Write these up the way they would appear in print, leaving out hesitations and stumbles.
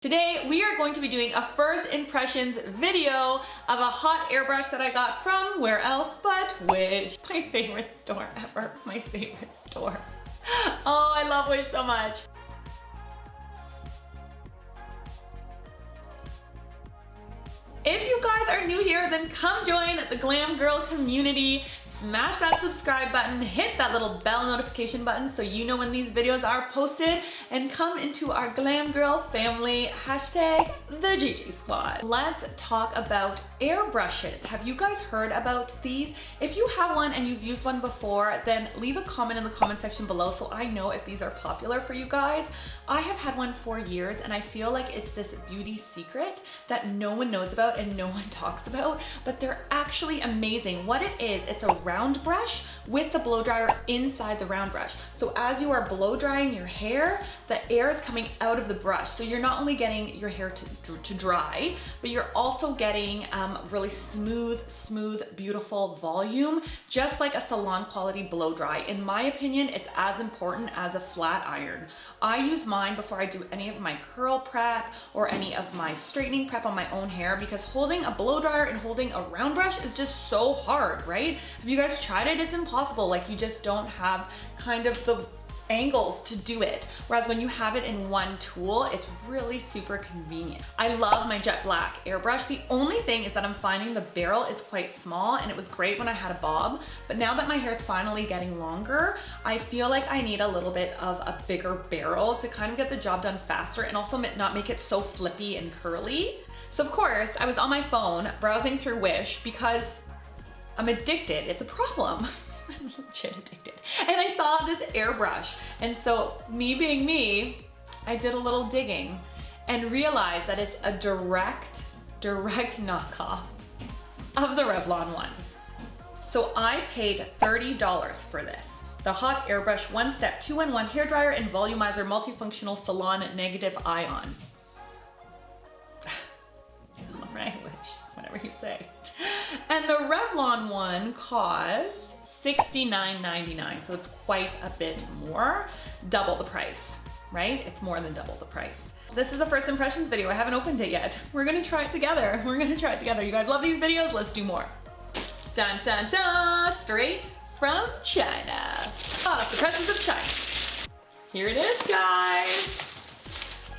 Today, we are going to be doing a first impressions video of a hot airbrush that I got from where else but Wish. My favorite store ever, my favorite store. Oh, I love Wish so much. If you guys are new here, then come join the Glam Girl community. Smash that subscribe button, hit that little bell notification button so you know when these videos are posted, and come into our Glam Girl family, hashtag the GG Squad. Let's talk about airbrushes. Have you guys heard about these? If you have one and you've used one before, then leave a comment in the comment section below so I know if these are popular for you guys. I have had one for years and I feel like it's this beauty secret that no one knows about and no one talks about, but they're actually amazing. What it is, it's a round brush with the blow dryer inside the round brush. So as you are blow drying your hair, the air is coming out of the brush. So you're not only getting your hair to dry, but you're also getting really smooth, beautiful volume, just like a salon quality blow dry. In my opinion, it's as important as a flat iron. I use mine before I do any of my curl prep or any of my straightening prep on my own hair, because holding a blow dryer and holding a round brush is just so hard, right? Have you guys tried it? It's impossible. Like, you just don't have kind of the angles to do it. Whereas when you have it in one tool, it's really super convenient. I love my jet black airbrush. The only thing is that I'm finding the barrel is quite small, and it was great when I had a bob, but now that my hair is finally getting longer, I feel like I need a little bit of a bigger barrel to kind of get the job done faster and also not make it so flippy and curly. So of course, I was on my phone browsing through Wish because I'm addicted. It's a problem. I'm legit addicted. And I saw this airbrush. And so me being me, I did a little digging and realized that it's a direct knockoff of the Revlon one. So I paid $30 for this. The Hot Airbrush 1-Step 2-in-1 Hairdryer and Volumizer Multifunctional Salon Negative Ion. Right, Wish, whatever you say. And the Revlon one costs $69.99, so it's quite a bit more, double the price, right? It's more than double the price. This is a first impressions video. I haven't opened it yet. We're gonna try it together. You guys love these videos? Let's do more. Dun, dun, dun, straight from China. Hot off the presses of China. Here it is, guys.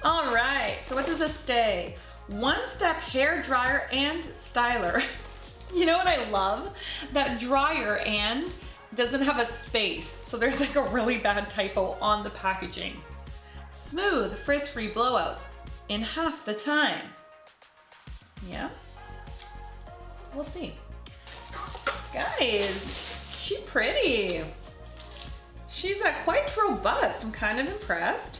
All right, so what does this say? 1-step hair dryer and styler. You know what I love? That dryer and doesn't have a space, so there's like a really bad typo on the packaging. Smooth, frizz-free blowouts in half the time. Yeah, we'll see. Guys, she's pretty. She's quite robust. I'm kind of impressed.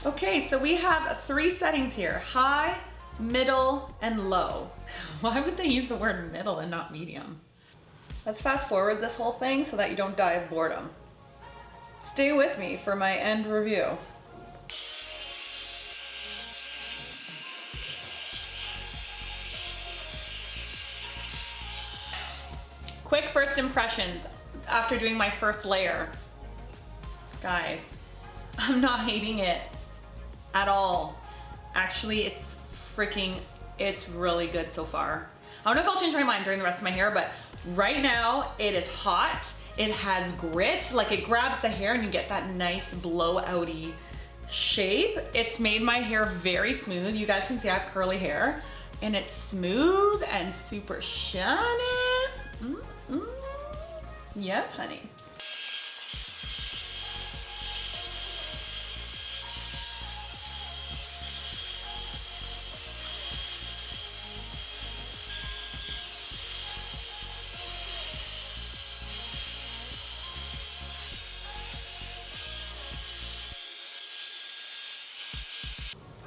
Okay, so we have 3 settings here: high, middle, and low. Why would they use the word middle and not medium? Let's fast forward this whole thing so that you don't die of boredom. Stay with me for my end review. Quick first impressions after doing my first layer. Guys, I'm not hating it at all. Actually, it's really good so far. I don't know if I'll change my mind during the rest of my hair, but right now it is hot. It has grit, like it grabs the hair and you get that nice blow-outy shape. It's made my hair very smooth. You guys can see I have curly hair, and it's smooth and super shiny. Yes, honey.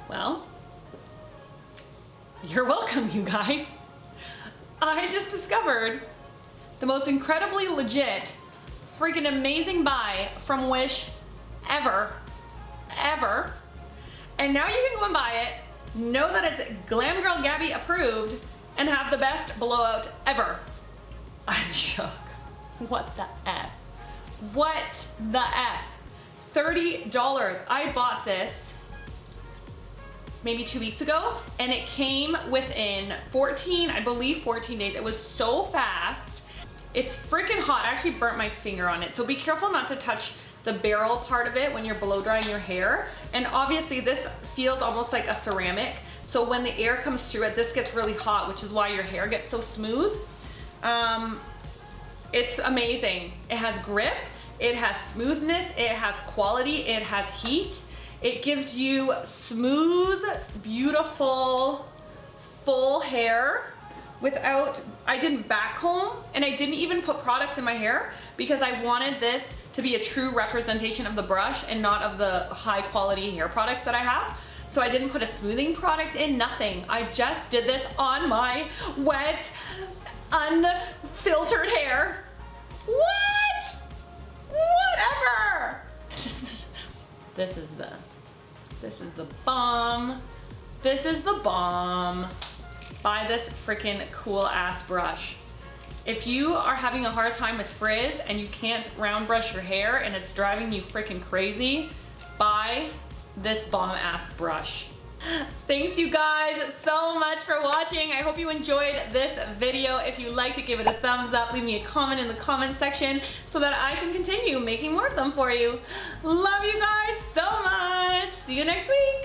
Well, you're welcome, you guys. I just discovered the most incredibly legit, freaking amazing buy from Wish ever. And now you can go and buy it, know that it's Glam Girl Gabi approved, and have the best blowout ever. I'm shook. What the F? What the F? $30. I bought this maybe 2 weeks ago, and it came within 14, I believe 14 days. It was so fast. It's freaking hot. I actually burnt my finger on it. So be careful not to touch the barrel part of it when you're blow drying your hair. And obviously this feels almost like a ceramic. So when the air comes through it, this gets really hot, which is why your hair gets so smooth. It's amazing. It has grip, it has smoothness, it has quality, it has heat. It gives you smooth, beautiful, full hair without, I didn't back comb, and I didn't even put products in my hair because I wanted this to be a true representation of the brush and not of the high quality hair products that I have. So I didn't put a smoothing product in, nothing. I just did this on my wet, unfiltered hair. What? Whatever. This is the bomb. This is the bomb. Buy this freaking cool ass brush. If you are having a hard time with frizz and you can't round brush your hair and it's driving you freaking crazy, buy this bomb ass brush. Thanks you guys so much for watching. I hope you enjoyed this video. If you liked it, give it a thumbs up. Leave me a comment in the comment section so that I can continue making more of them for you. Love you guys so much. See you next week.